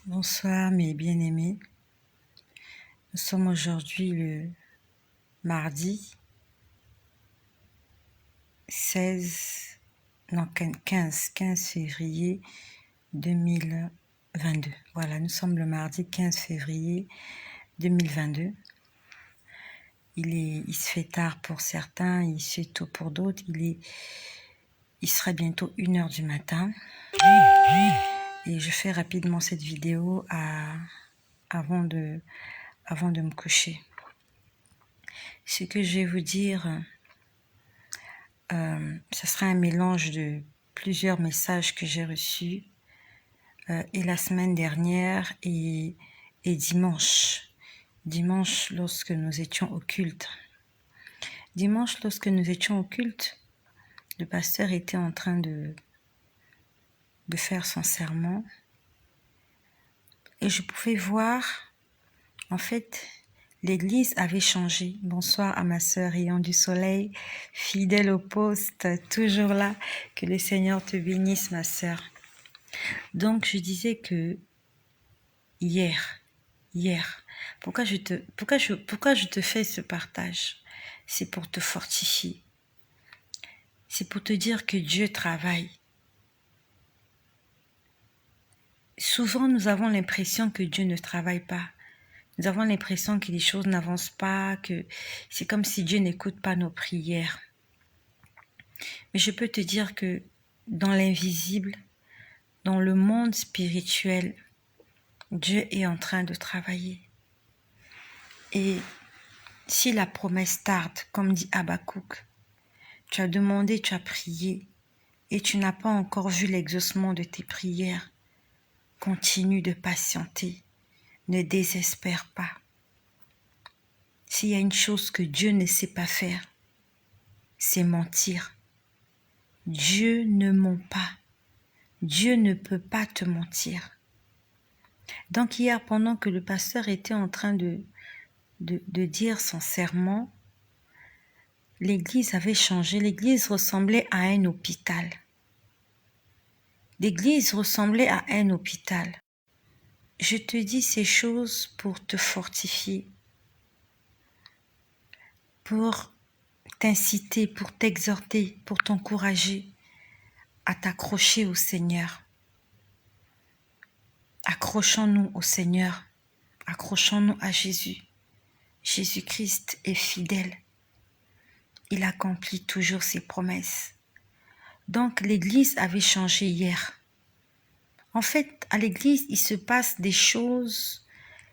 Bonsoir mes bien-aimés. Nous sommes aujourd'hui le mardi 15 février 2022. Voilà, nous sommes le mardi 15 février 2022. Il se fait tard pour certains, il se fait tôt pour d'autres. Il sera bientôt 1h du matin. Et je fais rapidement cette vidéo avant de me coucher. Ce que je vais vous dire, ce sera un mélange de plusieurs messages que j'ai reçus et la semaine dernière et dimanche. Dimanche, lorsque nous étions au culte. Dimanche, lorsque nous étions au culte, le pasteur était en train de faire son sermon et je pouvais voir, en fait, l'église avait changé. Bonsoir à ma sœur Rayon du Soleil, fidèle au poste, toujours là. Que le Seigneur te bénisse, ma sœur. Donc, je disais que hier, pourquoi je te fais ce partage? C'est pour te fortifier. C'est pour te dire que Dieu travaille. Souvent, nous avons l'impression que Dieu ne travaille pas. Nous avons l'impression que les choses n'avancent pas, que c'est comme si Dieu n'écoute pas nos prières. Mais je peux te dire que dans l'invisible, dans le monde spirituel, Dieu est en train de travailler. Et si la promesse tarde, comme dit Habakkuk, tu as demandé, tu as prié, et tu n'as pas encore vu l'exaucement de tes prières, continue de patienter, ne désespère pas. S'il y a une chose que Dieu ne sait pas faire, c'est mentir. Dieu ne ment pas. Dieu ne peut pas te mentir. Donc hier, pendant que le pasteur était en train de dire son sermon, l'église avait changé. L'église ressemblait à un hôpital. L'église ressemblait à un hôpital. Je te dis ces choses pour te fortifier, pour t'inciter, pour t'exhorter, pour t'encourager à t'accrocher au Seigneur. Accrochons-nous au Seigneur, accrochons-nous à Jésus. Jésus-Christ est fidèle. Il accomplit toujours ses promesses. Donc l'église avait changé hier. En fait, à l'église, il se passe des choses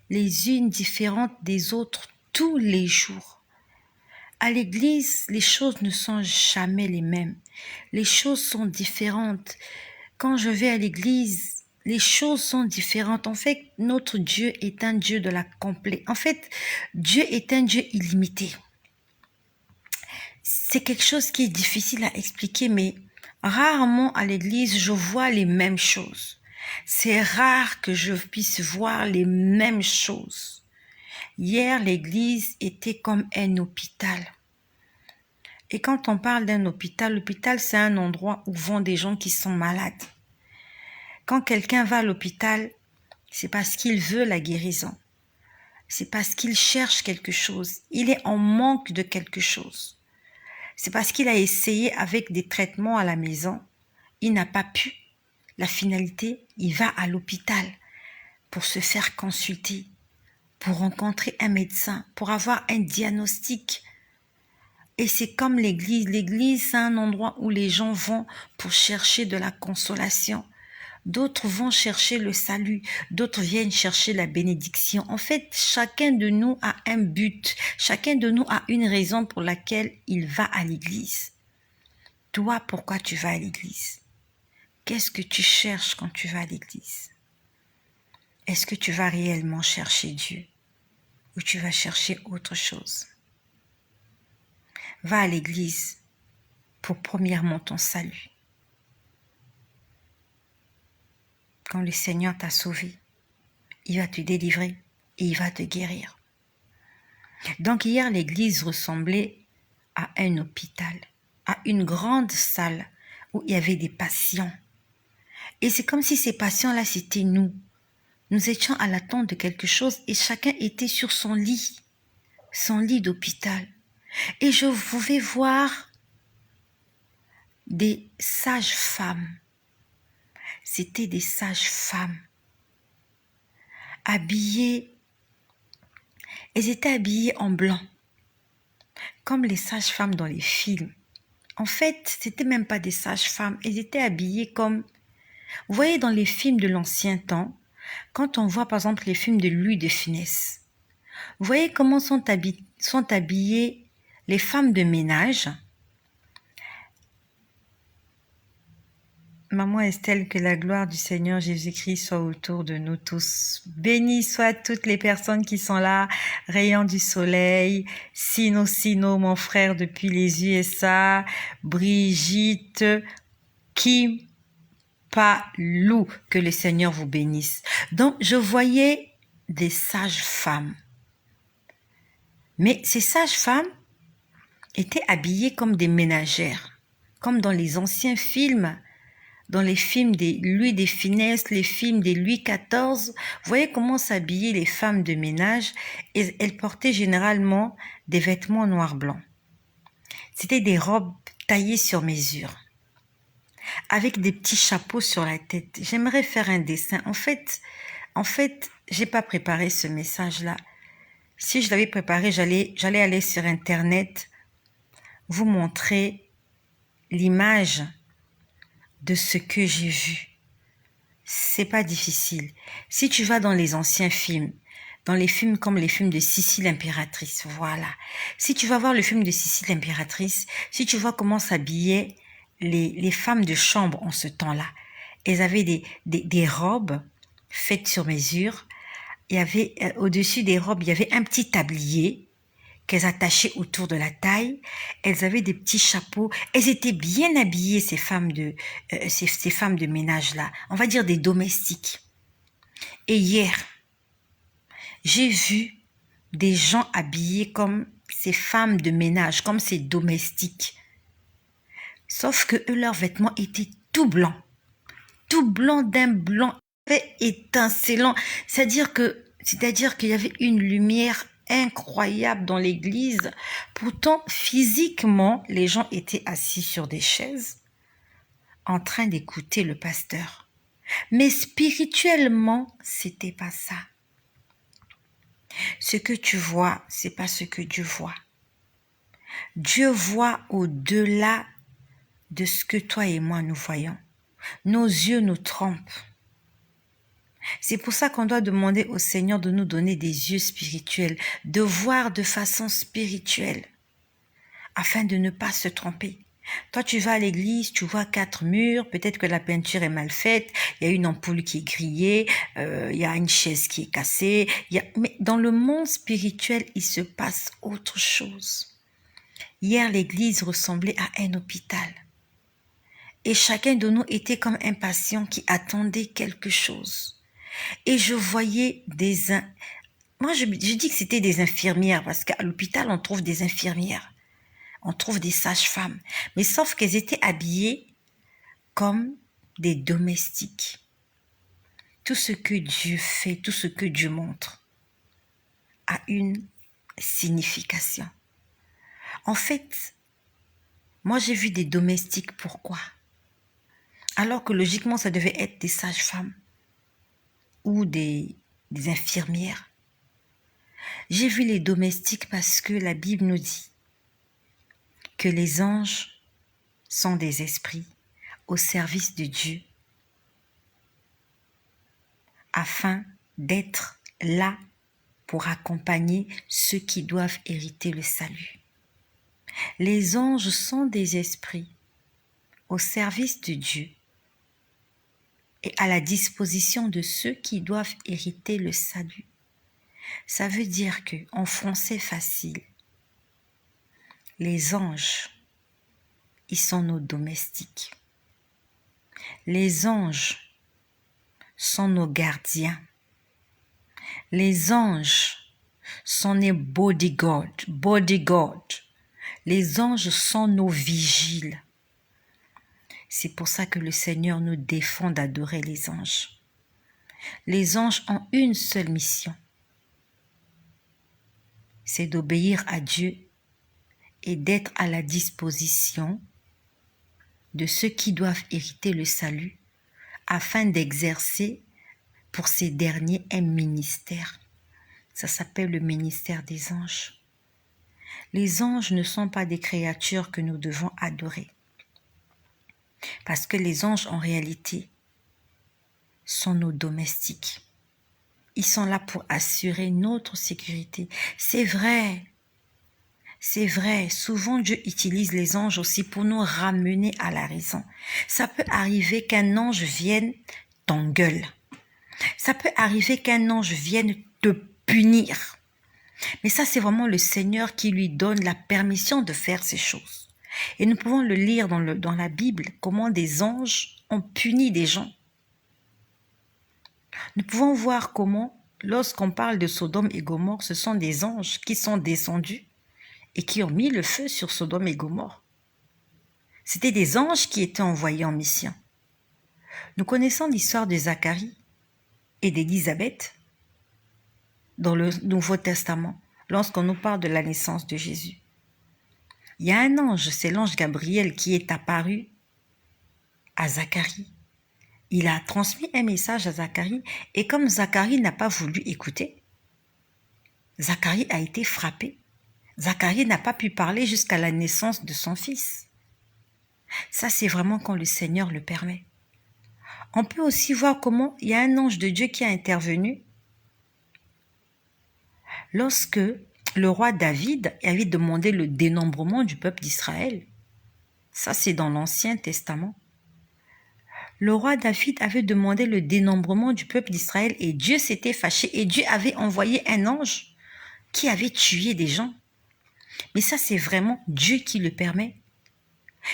les unes différentes des autres tous les jours. À l'église, les choses ne sont jamais les mêmes. Les choses sont différentes. Quand je vais à l'église, les choses sont différentes. En fait, notre Dieu est un Dieu de la complète. En fait, Dieu est un Dieu illimité. C'est quelque chose qui est difficile à expliquer, mais rarement à l'église, je vois les mêmes choses. C'est rare que je puisse voir les mêmes choses. Hier, l'église était comme un hôpital. Et quand on parle d'un hôpital, l'hôpital, c'est un endroit où vont des gens qui sont malades. Quand quelqu'un va à l'hôpital, c'est parce qu'il veut la guérison. C'est parce qu'il cherche quelque chose. Il est en manque de quelque chose. C'est parce qu'il a essayé avec des traitements à la maison. Il n'a pas pu. La finalité, il va à l'hôpital pour se faire consulter, pour rencontrer un médecin, pour avoir un diagnostic. Et c'est comme l'église. L'église, c'est un endroit où les gens vont pour chercher de la consolation. D'autres vont chercher le salut, d'autres viennent chercher la bénédiction. En fait, chacun de nous a un but, chacun de nous a une raison pour laquelle il va à l'église. Toi, pourquoi tu vas à l'église? Qu'est-ce que tu cherches quand tu vas à l'église? Est-ce que tu vas réellement chercher Dieu ou tu vas chercher autre chose? Va à l'église pour premièrement ton salut. Quand le Seigneur t'a sauvé, il va te délivrer et il va te guérir. Donc hier, l'église ressemblait à un hôpital, à une grande salle où il y avait des patients. Et c'est comme si ces patients-là, c'était nous. Nous étions à l'attente de quelque chose et chacun était sur son lit d'hôpital. Et je pouvais voir des sages-femmes. C'était des sages-femmes habillées. Elles étaient habillées en blanc, comme les sages-femmes dans les films. En fait, c'était même pas des sages-femmes. Elles étaient habillées comme... Vous voyez dans les films de l'ancien temps, quand on voit par exemple les films de Louis de Funès, vous voyez comment sont habillées les femmes de ménage. Maman Estelle, que la gloire du Seigneur Jésus-Christ soit autour de nous tous. Bénis soient toutes les personnes qui sont là, rayons du soleil, Sino, mon frère depuis les USA, Brigitte, Kim, Palou, que le Seigneur vous bénisse. Donc, je voyais des sages-femmes. Mais ces sages-femmes étaient habillées comme des ménagères, comme dans les anciens films, dans les films de Louis de Funès, les films de Louis XIV. Vous voyez comment s'habillaient les femmes de ménage, et elles portaient généralement des vêtements noir-blanc. C'était des robes taillées sur mesure, avec des petits chapeaux sur la tête. J'aimerais faire un dessin. En fait, j'ai pas préparé ce message-là. Si je l'avais préparé, j'allais aller sur Internet, vous montrer l'image de ce que j'ai vu. C'est pas difficile. Si tu vas dans les anciens films, dans les films comme les films de Sissi l'impératrice, voilà. Si tu vas voir le film de Sissi l'impératrice, si tu vois comment s'habillaient les femmes de chambre en ce temps-là, elles avaient des robes faites sur mesure. Il y avait au-dessus des robes, il y avait un petit tablier qu'elles attachaient autour de la taille. Elles avaient des petits chapeaux. Elles étaient bien habillées, ces femmes de ménage-là. On va dire des domestiques. Et hier, j'ai vu des gens habillés comme ces femmes de ménage, comme ces domestiques. Sauf que eux, leurs vêtements étaient tout blancs d'un blanc étincelant. C'est-à-dire qu'il y avait une lumière incroyable dans l'église. Pourtant, physiquement, les gens étaient assis sur des chaises en train d'écouter le pasteur. Mais spirituellement, c'était pas ça. Ce que tu vois, c'est pas ce que Dieu voit. Dieu voit au-delà de ce que toi et moi nous voyons. Nos yeux nous trompent. C'est pour ça qu'on doit demander au Seigneur de nous donner des yeux spirituels, de voir de façon spirituelle, afin de ne pas se tromper. Toi, tu vas à l'église, tu vois 4 murs, peut-être que la peinture est mal faite, il y a une ampoule qui est grillée, il y a une chaise qui est cassée. Mais dans le monde spirituel, il se passe autre chose. Hier, l'église ressemblait à un hôpital. Et chacun de nous était comme un patient qui attendait quelque chose. Et je voyais moi je dis que c'était des infirmières, parce qu'à l'hôpital on trouve des infirmières, on trouve des sages-femmes, mais sauf qu'elles étaient habillées comme des domestiques. Tout ce que Dieu fait, tout ce que Dieu montre a une signification. En fait, moi j'ai vu des domestiques, pourquoi? Alors que logiquement ça devait être des sages-femmes ou des infirmières. J'ai vu les domestiques parce que la Bible nous dit que les anges sont des esprits au service de Dieu afin d'être là pour accompagner ceux qui doivent hériter le salut. Les anges sont des esprits au service de Dieu et à la disposition de ceux qui doivent hériter le salut. Ça veut dire que, en français facile, les anges, ils sont nos domestiques. Les anges sont nos gardiens. Les anges sont nos bodyguards. Les anges sont nos vigiles. C'est pour ça que le Seigneur nous défend d'adorer les anges. Les anges ont une seule mission. C'est d'obéir à Dieu et d'être à la disposition de ceux qui doivent hériter le salut afin d'exercer pour ces derniers un ministère. Ça s'appelle le ministère des anges. Les anges ne sont pas des créatures que nous devons adorer. Parce que les anges, en réalité, sont nos domestiques. Ils sont là pour assurer notre sécurité. C'est vrai. C'est vrai. Souvent, Dieu utilise les anges aussi pour nous ramener à la raison. Ça peut arriver qu'un ange vienne t'engueule. Ça peut arriver qu'un ange vienne te punir. Mais ça, c'est vraiment le Seigneur qui lui donne la permission de faire ces choses. Et nous pouvons le lire dans la Bible, comment des anges ont puni des gens. Nous pouvons voir comment, lorsqu'on parle de Sodome et Gomorrhe, ce sont des anges qui sont descendus et qui ont mis le feu sur Sodome et Gomorrhe. C'était des anges qui étaient envoyés en mission. Nous connaissons l'histoire de Zacharie et d'Élisabeth dans le Nouveau Testament, lorsqu'on nous parle de la naissance de Jésus. Il y a un ange, c'est l'ange Gabriel qui est apparu à Zacharie. Il a transmis un message à Zacharie et comme Zacharie n'a pas voulu écouter, Zacharie a été frappé. Zacharie n'a pas pu parler jusqu'à la naissance de son fils. Ça, c'est vraiment quand le Seigneur le permet. On peut aussi voir comment il y a un ange de Dieu qui a intervenu lorsque le roi David avait demandé le dénombrement du peuple d'Israël. Ça, c'est dans l'Ancien Testament. Le roi David avait demandé le dénombrement du peuple d'Israël et Dieu s'était fâché et Dieu avait envoyé un ange qui avait tué des gens. Mais ça, c'est vraiment Dieu qui le permet.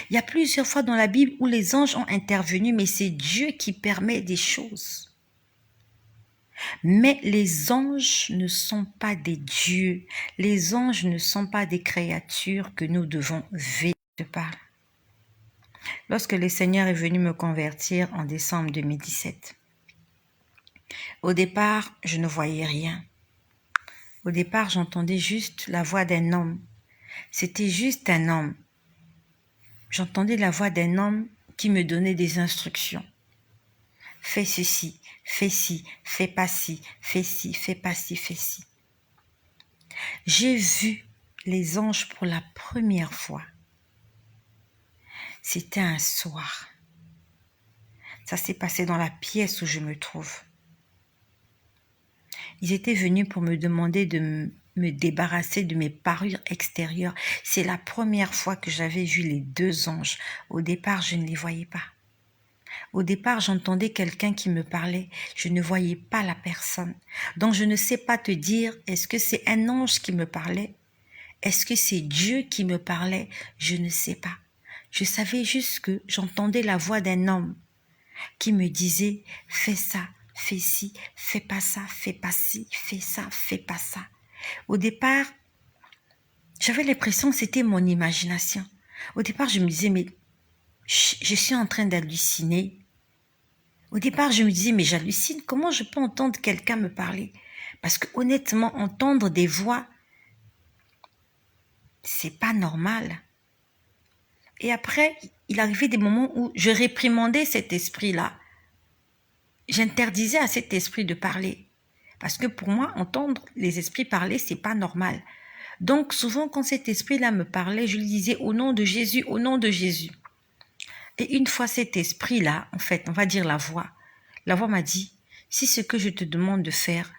Il y a plusieurs fois dans la Bible où les anges ont intervenu, mais c'est Dieu qui permet des choses. Mais les anges ne sont pas des dieux. Les anges ne sont pas des créatures que nous devons vénérer par. Lorsque le Seigneur est venu me convertir en décembre 2017, au départ, je ne voyais rien. Au départ, j'entendais juste la voix d'un homme. C'était juste un homme. J'entendais la voix d'un homme qui me donnait des instructions. Fais ceci, fais ci, fais pas ci, fais ci, fais pas ci, fais ci. J'ai vu les anges pour la première fois. C'était un soir. Ça s'est passé dans la pièce où je me trouve. Ils étaient venus pour me demander de me débarrasser de mes parures extérieures. C'est la première fois que j'avais vu les deux anges. Au départ, je ne les voyais pas. Au départ, j'entendais quelqu'un qui me parlait. Je ne voyais pas la personne. Donc, je ne sais pas te dire, est-ce que c'est un ange qui me parlait? Est-ce que c'est Dieu qui me parlait? Je ne sais pas. Je savais juste que j'entendais la voix d'un homme qui me disait « Fais ça, fais ci, fais pas ça, fais pas ci, fais ça, fais pas ça. » Au départ, j'avais l'impression que c'était mon imagination. Au départ, je me disais « Mais je suis en train d'halluciner. » Au départ, je me disais « Mais j'hallucine, comment je peux entendre quelqu'un me parler ?» Parce que honnêtement, entendre des voix, c'est pas normal. Et après, il arrivait des moments où je réprimandais cet esprit-là. J'interdisais à cet esprit de parler. Parce que pour moi, entendre les esprits parler, c'est pas normal. Donc, souvent, quand cet esprit-là me parlait, je lui disais au nom de Jésus, au nom de Jésus. Et une fois cet esprit-là, en fait, on va dire la voix m'a dit, si ce que je te demande de faire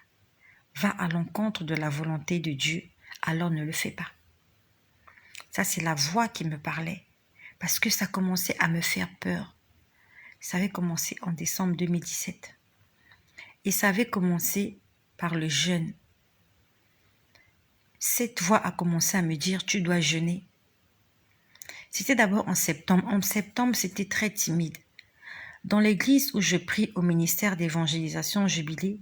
va à l'encontre de la volonté de Dieu, alors ne le fais pas. Ça, c'est la voix qui me parlait. Parce que ça commençait à me faire peur. Ça avait commencé en décembre 2017. Et ça avait commencé par le jeûne. Cette voix a commencé à me dire, tu dois jeûner. C'était d'abord en septembre. En septembre, c'était très timide. Dans l'église où je prie au ministère d'évangélisation Jubilé,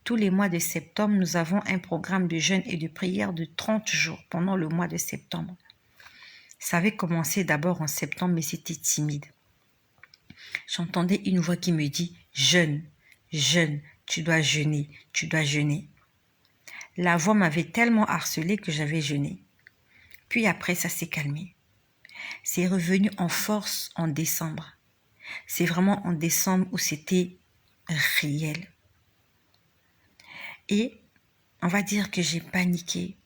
tous les mois de septembre, nous avons un programme de jeûne et de prière de 30 jours pendant le mois de septembre. Ça avait commencé d'abord en septembre, mais c'était timide. J'entendais une voix qui me dit « Jeûne, jeûne, tu dois jeûner, tu dois jeûner. La voix m'avait tellement harcelée que j'avais jeûné. Puis après, ça s'est calmé. C'est revenu en force en décembre. C'est vraiment en décembre où c'était réel. Et on va dire que j'ai paniqué.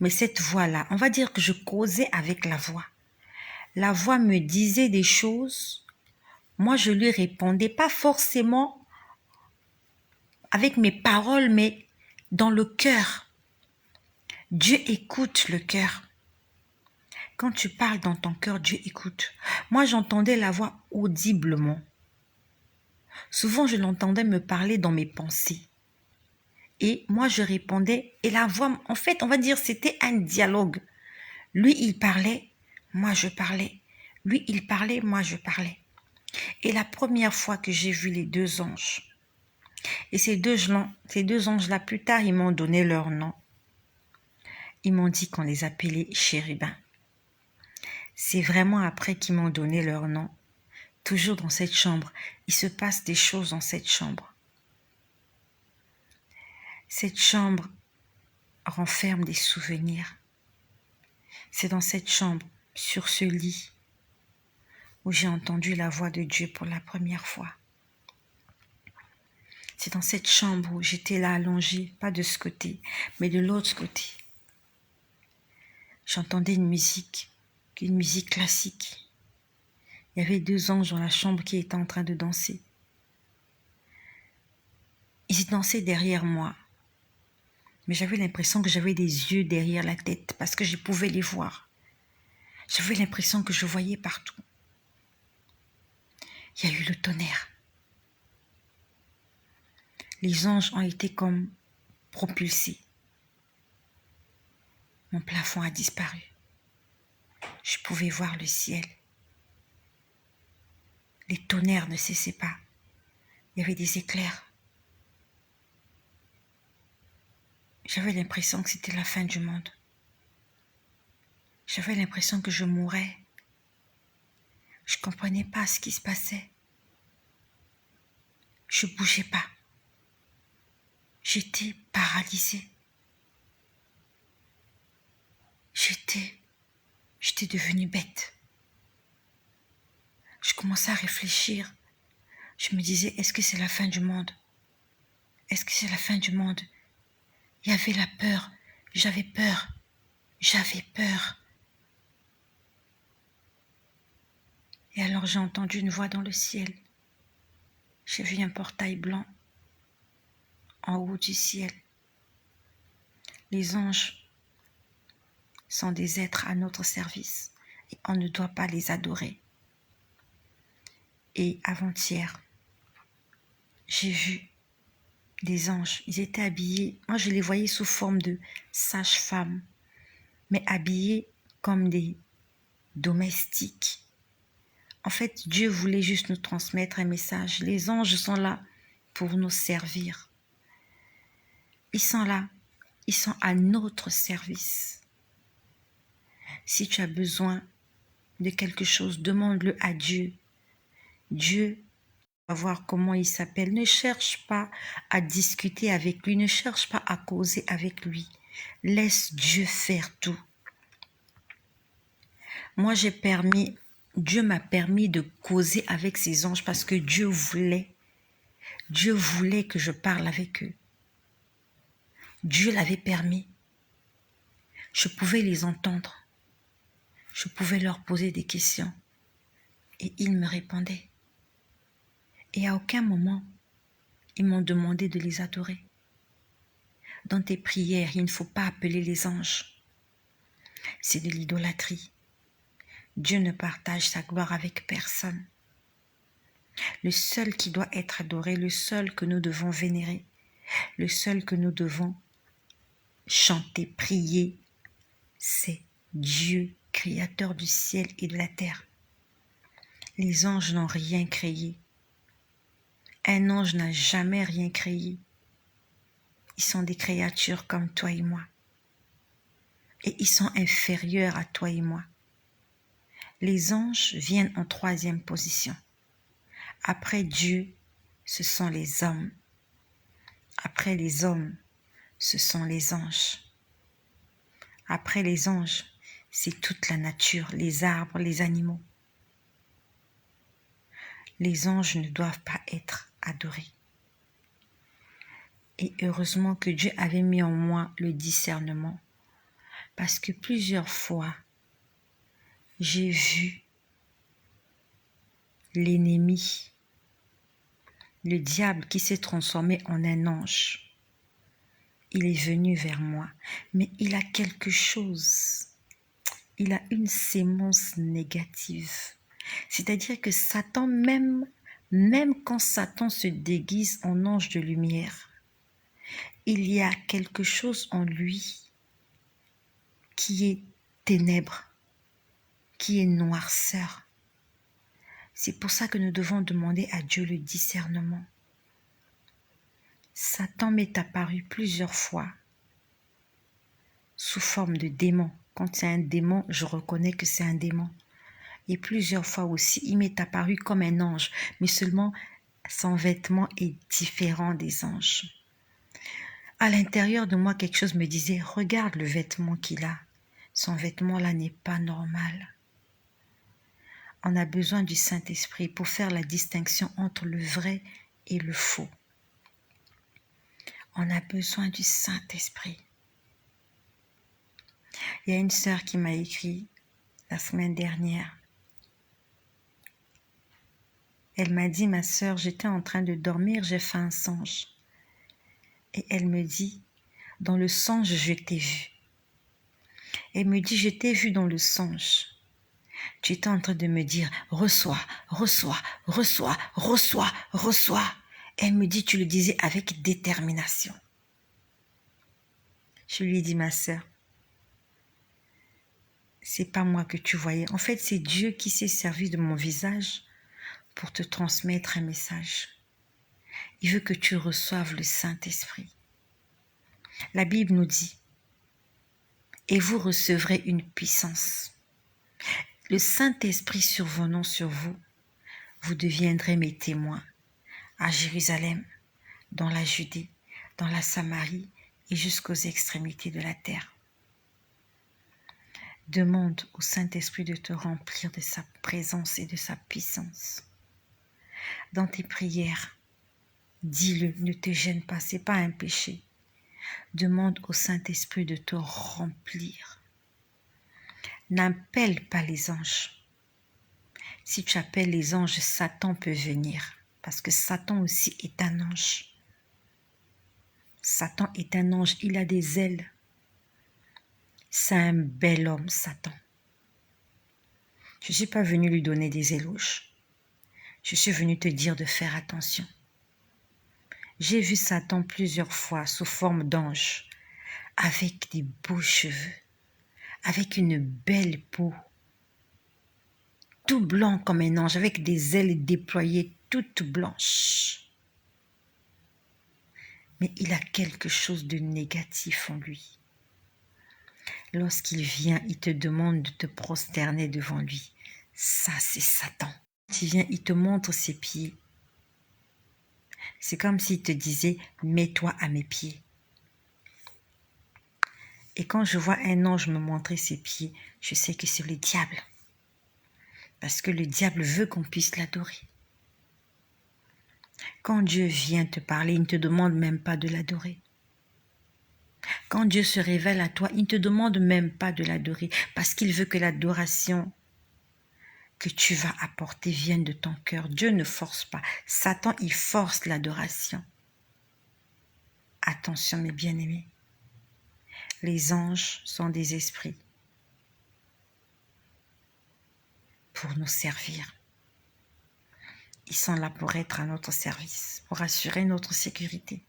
Mais cette voix-là, on va dire que je causais avec la voix. La voix me disait des choses. Moi, je lui répondais pas forcément avec mes paroles, mais dans le cœur. Dieu écoute le cœur. Quand tu parles dans ton cœur, Dieu écoute. Moi, j'entendais la voix audiblement. Souvent, je l'entendais me parler dans mes pensées. Et moi, je répondais. Et la voix, en fait, on va dire, c'était un dialogue. Lui, il parlait, moi, je parlais. Lui, il parlait, moi, je parlais. Et la première fois que j'ai vu les deux anges, et ces deux anges-là, plus tard, ils m'ont donné leur nom. Ils m'ont dit qu'on les appelait chérubins. C'est vraiment après qu'ils m'ont donné leur nom. Toujours dans cette chambre, il se passe des choses dans cette chambre. Cette chambre renferme des souvenirs. C'est dans cette chambre, sur ce lit, où j'ai entendu la voix de Dieu pour la première fois. C'est dans cette chambre où j'étais là allongée, pas de ce côté, mais de l'autre côté. J'entendais une musique classique. Il y avait deux anges dans la chambre qui étaient en train de danser. Ils dansaient derrière moi. Mais j'avais l'impression que j'avais des yeux derrière la tête parce que je pouvais les voir. J'avais l'impression que je voyais partout. Il y a eu le tonnerre. Les anges ont été comme propulsés. Mon plafond a disparu. Je pouvais voir le ciel. Les tonnerres ne cessaient pas. Il y avait des éclairs. J'avais l'impression que c'était la fin du monde. J'avais l'impression que je mourrais. Je ne comprenais pas ce qui se passait. Je ne bougeais pas. J'étais paralysée. J'étais devenue bête. Je commençais à réfléchir. Je me disais, est-ce que c'est la fin du monde? Est-ce que c'est la fin du monde? Il y avait la peur. J'avais peur. J'avais peur. Et alors j'ai entendu une voix dans le ciel. J'ai vu un portail blanc en haut du ciel. Les anges sont des êtres à notre service et on ne doit pas les adorer. Et avant-hier, j'ai vu des anges. Ils étaient habillés, moi je les voyais sous forme de sages-femmes, mais habillés comme des domestiques. En fait, Dieu voulait juste nous transmettre un message. Les anges sont là pour nous servir. Ils sont là. Ils sont à notre service. Si tu as besoin de quelque chose, demande-le à Dieu. Dieu va voir comment il s'appelle. Ne cherche pas à discuter avec lui. Ne cherche pas à causer avec lui. Laisse Dieu faire tout. Moi, Dieu m'a permis de causer avec ces anges parce que Dieu voulait que je parle avec eux. Dieu l'avait permis. Je pouvais les entendre. Je pouvais leur poser des questions. Et ils me répondaient. Et à aucun moment, ils m'ont demandé de les adorer. Dans tes prières, il ne faut pas appeler les anges. C'est de l'idolâtrie. Dieu ne partage sa gloire avec personne. Le seul qui doit être adoré, le seul que nous devons vénérer, le seul que nous devons chanter, prier, c'est Dieu, créateur du ciel et de la terre. Les anges n'ont rien créé. Un ange n'a jamais rien créé. Ils sont des créatures comme toi et moi. Et ils sont inférieurs à toi et moi. Les anges viennent en troisième position. Après Dieu, ce sont les hommes. Après les hommes, ce sont les anges. Après les anges, c'est toute la nature, les arbres, les animaux. Les anges ne doivent pas être adorés. Et heureusement que Dieu avait mis en moi le discernement, parce que plusieurs fois, j'ai vu l'ennemi, le diable qui s'est transformé en un ange. Il est venu vers moi, mais il a quelque chose. Il a une sémence négative. C'est-à-dire que Satan, même quand Satan se déguise en ange de lumière, il y a quelque chose en lui qui est ténèbres, qui est noirceur. C'est pour ça que nous devons demander à Dieu le discernement. Satan m'est apparu plusieurs fois sous forme de démon. Quand c'est un démon, je reconnais que c'est un démon. Et plusieurs fois aussi, il m'est apparu comme un ange, mais seulement son vêtement est différent des anges. À l'intérieur de moi, quelque chose me disait, regarde le vêtement qu'il a. Son vêtement là n'est pas normal. On a besoin du Saint-Esprit pour faire la distinction entre le vrai et le faux. On a besoin du Saint-Esprit. Il y a une sœur qui m'a écrit la semaine dernière. Elle m'a dit, ma sœur, j'étais en train de dormir, j'ai fait un songe. Et elle me dit, dans le songe, je t'ai vu. Elle me dit, je t'ai vu dans le songe. Tu étais en train de me dire, reçois, reçois, reçois, reçois, reçois. Elle me dit, tu le disais avec détermination. Je lui ai dit, ma sœur, c'est pas moi que tu voyais. En fait, c'est Dieu qui s'est servi de mon visage pour te transmettre un message. Il veut que tu reçoives le Saint-Esprit. La Bible nous dit, et vous recevrez une puissance. Le Saint-Esprit survenant sur vous, vous deviendrez mes témoins à Jérusalem, dans la Judée, dans la Samarie et jusqu'aux extrémités de la terre. Demande au Saint-Esprit de te remplir de sa présence et de sa puissance. Dans tes prières, dis-le, ne te gêne pas, ce n'est pas un péché. Demande au Saint-Esprit de te remplir. N'appelle pas les anges. Si tu appelles les anges, Satan peut venir. Parce que Satan aussi est un ange. Satan est un ange, il a des ailes. C'est un bel homme, Satan. Je ne suis pas venue lui donner des éloges. Je suis venue te dire de faire attention. J'ai vu Satan plusieurs fois sous forme d'ange, avec des beaux cheveux, avec une belle peau, tout blanc comme un ange, avec des ailes déployées toutes blanches. Mais il a quelque chose de négatif en lui. Lorsqu'il vient, il te demande de te prosterner devant lui. Ça, c'est Satan. Quand il vient, il te montre ses pieds. C'est comme s'il te disait, mets-toi à mes pieds. Et quand je vois un ange me montrer ses pieds, je sais que c'est le diable. Parce que le diable veut qu'on puisse l'adorer. Quand Dieu vient te parler, il ne te demande même pas de l'adorer. Quand Dieu se révèle à toi, il ne te demande même pas de l'adorer parce qu'il veut que l'adoration que tu vas apporter vienne de ton cœur. Dieu ne force pas. Satan, il force l'adoration. Attention mes bien-aimés. Les anges sont des esprits pour nous servir. Ils sont là pour être à notre service, pour assurer notre sécurité.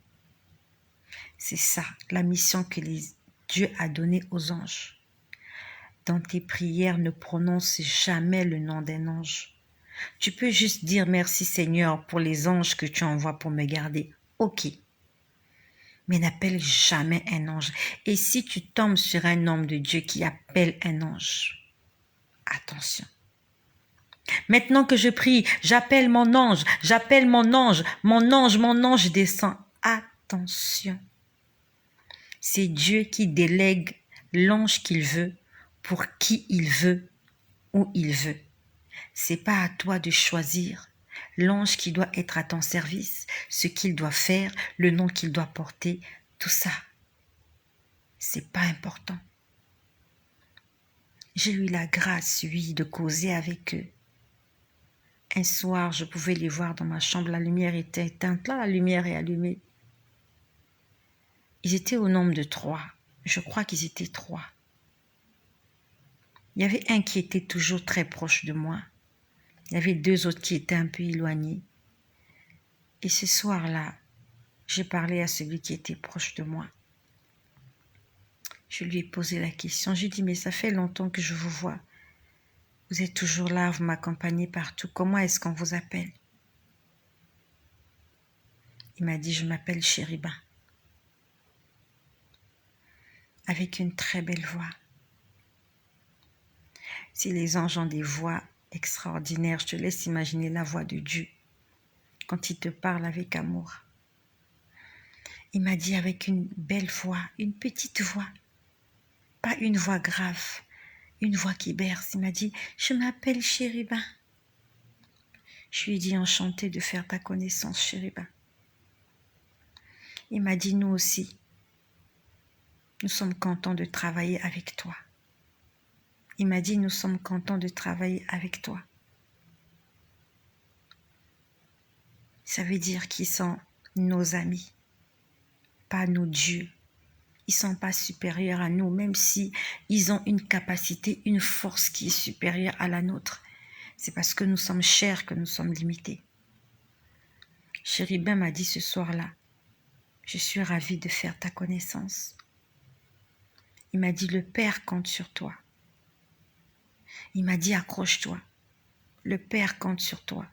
C'est ça, la mission que Dieu a donnée aux anges. Dans tes prières, ne prononce jamais le nom d'un ange. Tu peux juste dire merci Seigneur pour les anges que tu envoies pour me garder. Ok. Mais n'appelle jamais un ange. Et si tu tombes sur un homme de Dieu qui appelle un ange, attention. Maintenant que je prie, j'appelle mon ange, mon ange descend. attention. C'est Dieu qui délègue l'ange qu'il veut pour qui il veut, où il veut. C'est pas à toi de choisir l'ange qui doit être à ton service, ce qu'il doit faire, le nom qu'il doit porter, tout ça. C'est pas important. J'ai eu la grâce, oui, de causer avec eux. Un soir, je pouvais les voir dans ma chambre, la lumière était éteinte, là la lumière est allumée. Ils étaient au nombre de 3. Je crois qu'ils étaient 3. Il y avait un qui était toujours très proche de moi. Il y avait 2 autres qui étaient un peu éloignés. Et ce soir-là, j'ai parlé à celui qui était proche de moi. Je lui ai posé la question. J'ai dit, mais ça fait longtemps que je vous vois. Vous êtes toujours là, vous m'accompagnez partout. Comment est-ce qu'on vous appelle? Il m'a dit, je m'appelle Chériba. Avec une très belle voix. Si les anges ont des voix extraordinaires, je te laisse imaginer la voix de Dieu quand il te parle avec amour. Il m'a dit avec une belle voix, une petite voix, pas une voix grave, une voix qui berce. Il m'a dit, je m'appelle Chériba. Je lui ai dit, enchantée de faire ta connaissance, Chériba. Il m'a dit, nous aussi, nous sommes contents de travailler avec toi. Il m'a dit, nous sommes contents de travailler avec toi. Ça veut dire qu'ils sont nos amis, pas nos dieux. Ils ne sont pas supérieurs à nous, même si ils ont une capacité, une force qui est supérieure à la nôtre. C'est parce que nous sommes chers que nous sommes limités. Chéribin m'a dit ce soir-là, je suis ravie de faire ta connaissance. Il m'a dit, le Père compte sur toi. Il m'a dit, accroche-toi. Le Père compte sur toi.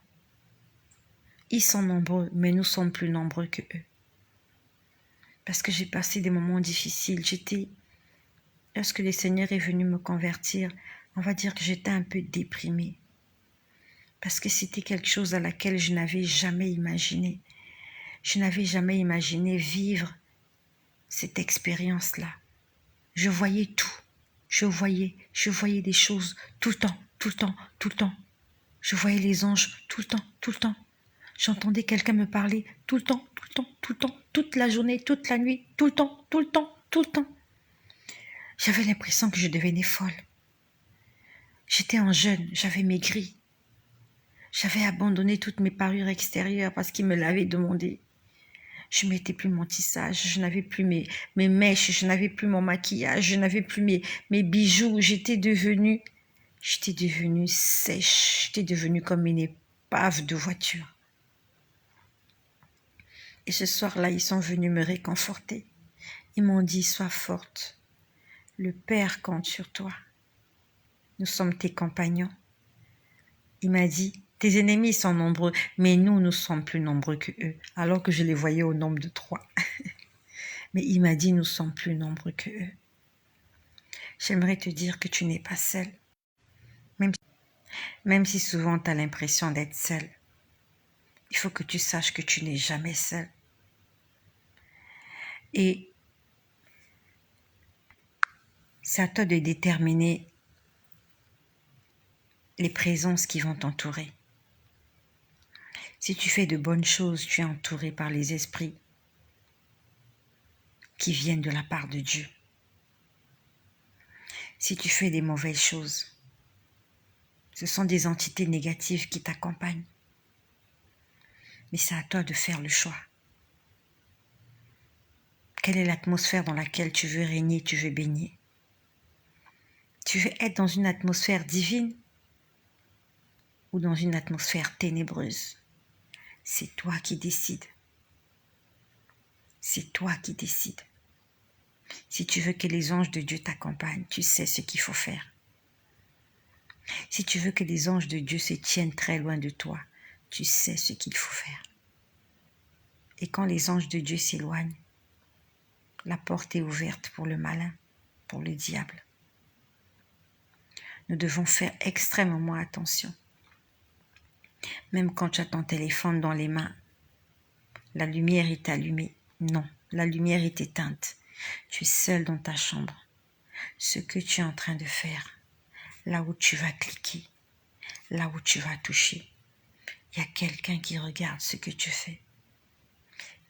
Ils sont nombreux, mais nous sommes plus nombreux que eux. Parce que j'ai passé des moments difficiles. Lorsque le Seigneur est venu me convertir, on va dire que j'étais un peu déprimée. Parce que c'était quelque chose à laquelle je n'avais jamais imaginé. Je n'avais jamais imaginé vivre cette expérience-là. Je voyais tout. Je voyais des choses tout le temps, tout le temps, tout le temps. Je voyais les anges tout le temps, tout le temps. J'entendais quelqu'un me parler tout le temps, tout le temps, tout le temps, toute la journée, toute la nuit, tout le temps, tout le temps, tout le temps. J'avais l'impression que je devenais folle. J'étais en jeûne, j'avais maigri. J'avais abandonné toutes mes parures extérieures parce qu'il me l'avait demandé. Je ne mettais plus mon tissage, je n'avais plus mes mèches, je n'avais plus mon maquillage, je n'avais plus mes bijoux. J'étais devenue sèche, j'étais devenue comme une épave de voiture. Et ce soir-là, ils sont venus me réconforter. Ils m'ont dit, sois forte. Le Père compte sur toi. Nous sommes tes compagnons. Il m'a dit, tes ennemis sont nombreux, mais nous sommes plus nombreux que eux, alors que je les voyais au nombre de 3. Mais il m'a dit, nous sommes plus nombreux que eux. J'aimerais te dire que tu n'es pas seul. Même si souvent tu as l'impression d'être seul. Il faut que tu saches que tu n'es jamais seul. Et c'est à toi de déterminer les présences qui vont t'entourer. Si tu fais de bonnes choses, tu es entouré par les esprits qui viennent de la part de Dieu. Si tu fais des mauvaises choses, ce sont des entités négatives qui t'accompagnent. Mais c'est à toi de faire le choix. Quelle est l'atmosphère dans laquelle tu veux régner, tu veux baigner? Tu veux être dans une atmosphère divine ou dans une atmosphère ténébreuse? C'est toi qui décides. C'est toi qui décides. Si tu veux que les anges de Dieu t'accompagnent, tu sais ce qu'il faut faire. Si tu veux que les anges de Dieu se tiennent très loin de toi, tu sais ce qu'il faut faire. Et quand les anges de Dieu s'éloignent, la porte est ouverte pour le malin, pour le diable. Nous devons faire extrêmement attention. Même quand tu as ton téléphone dans les mains, la lumière est allumée. Non, la lumière est éteinte. Tu es seul dans ta chambre. Ce que tu es en train de faire, là où tu vas cliquer, là où tu vas toucher, il y a quelqu'un qui regarde ce que tu fais.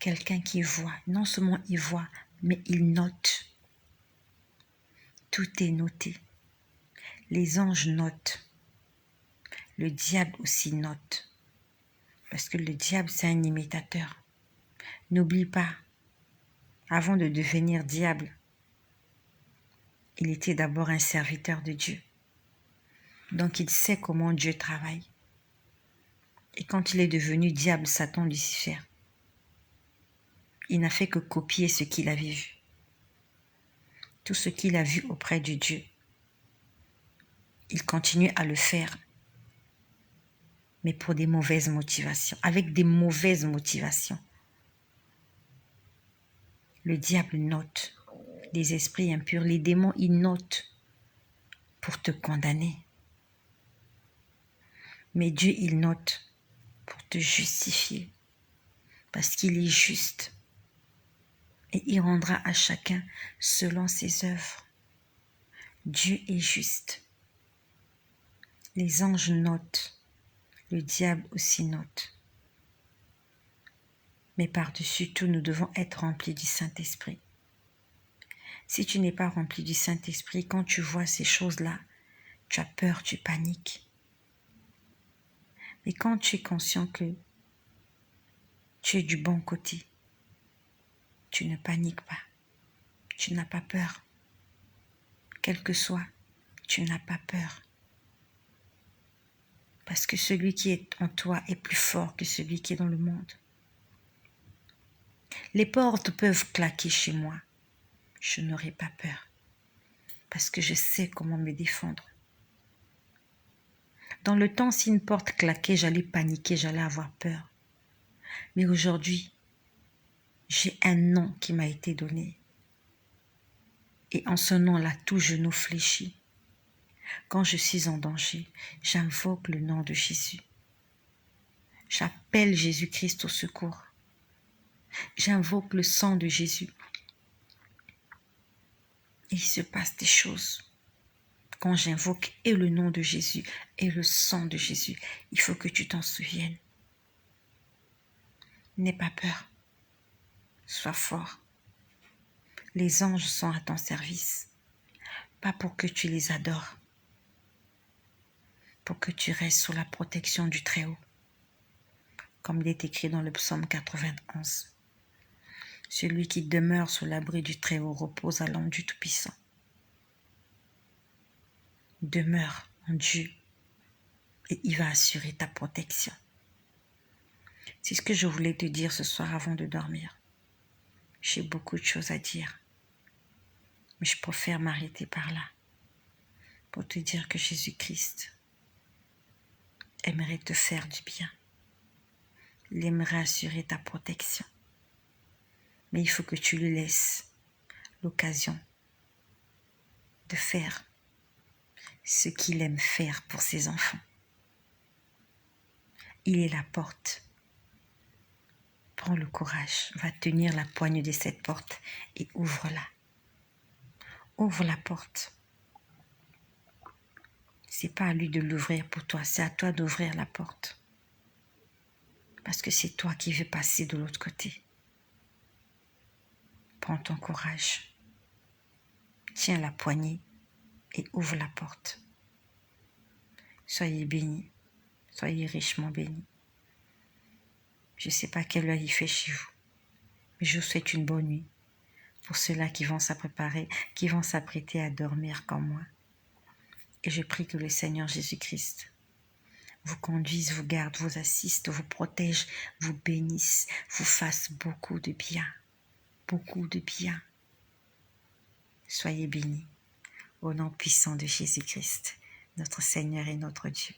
Quelqu'un qui voit. Non seulement il voit, mais il note. Tout est noté. Les anges notent. Le diable aussi note. Parce que le diable, c'est un imitateur. N'oublie pas, avant de devenir diable, il était d'abord un serviteur de Dieu. Donc il sait comment Dieu travaille. Et quand il est devenu diable, Satan, Lucifer, il n'a fait que copier ce qu'il avait vu. Tout ce qu'il a vu auprès de Dieu, il continue à le faire, mais pour des mauvaises motivations, avec des mauvaises motivations. Le diable note, les esprits impurs, les démons, ils notent pour te condamner. Mais Dieu, il note pour te justifier, parce qu'il est juste. Et il rendra à chacun selon ses œuvres. Dieu est juste. Les anges notent, le diable aussi note. Mais par-dessus tout, nous devons être remplis du Saint-Esprit. Si tu n'es pas rempli du Saint-Esprit, quand tu vois ces choses-là, tu as peur, tu paniques. Mais quand tu es conscient que tu es du bon côté, tu ne paniques pas, tu n'as pas peur. Quel que soit, tu n'as pas peur. Parce que celui qui est en toi est plus fort que celui qui est dans le monde. Les portes peuvent claquer chez moi. Je n'aurai pas peur. Parce que je sais comment me défendre. Dans le temps, si une porte claquait, j'allais paniquer, j'allais avoir peur. Mais aujourd'hui, j'ai un nom qui m'a été donné. Et en ce nom-là, tout genou fléchit. Quand je suis en danger, j'invoque le nom de Jésus. J'appelle Jésus-Christ au secours. J'invoque le sang de Jésus. Et il se passe des choses. Quand j'invoque et le nom de Jésus et le sang de Jésus, il faut que tu t'en souviennes. N'aie pas peur. Sois fort. Les anges sont à ton service. Pas pour que tu les adores. Pour que tu restes sous la protection du Très-Haut. Comme il est écrit dans le psaume 91. Celui qui demeure sous l'abri du Très-Haut repose à l'ombre du Tout-Puissant. Demeure en Dieu et il va assurer ta protection. C'est ce que je voulais te dire ce soir avant de dormir. J'ai beaucoup de choses à dire, mais je préfère m'arrêter par là pour te dire que Jésus-Christ aimerait te faire du bien. Il aimerait assurer ta protection. Mais il faut que tu lui laisses l'occasion de faire ce qu'il aime faire pour ses enfants. Il est la porte. Prends le courage, va tenir la poigne de cette porte et ouvre-la. Ouvre la porte. C'est pas à lui de l'ouvrir pour toi, c'est à toi d'ouvrir la porte. Parce que c'est toi qui veux passer de l'autre côté. Prends ton courage. Tiens la poignée et ouvre la porte. Soyez bénis. Soyez richement bénis. Je ne sais pas quelle heure il fait chez vous, mais je vous souhaite une bonne nuit pour ceux-là qui vont s'apprêter, qui vont s'apprêter à dormir comme moi. Et je prie que le Seigneur Jésus-Christ vous conduise, vous garde, vous assiste, vous protège, vous bénisse, vous fasse beaucoup de bien. Beaucoup de bien. Soyez bénis au nom puissant de Jésus-Christ, notre Seigneur et notre Dieu.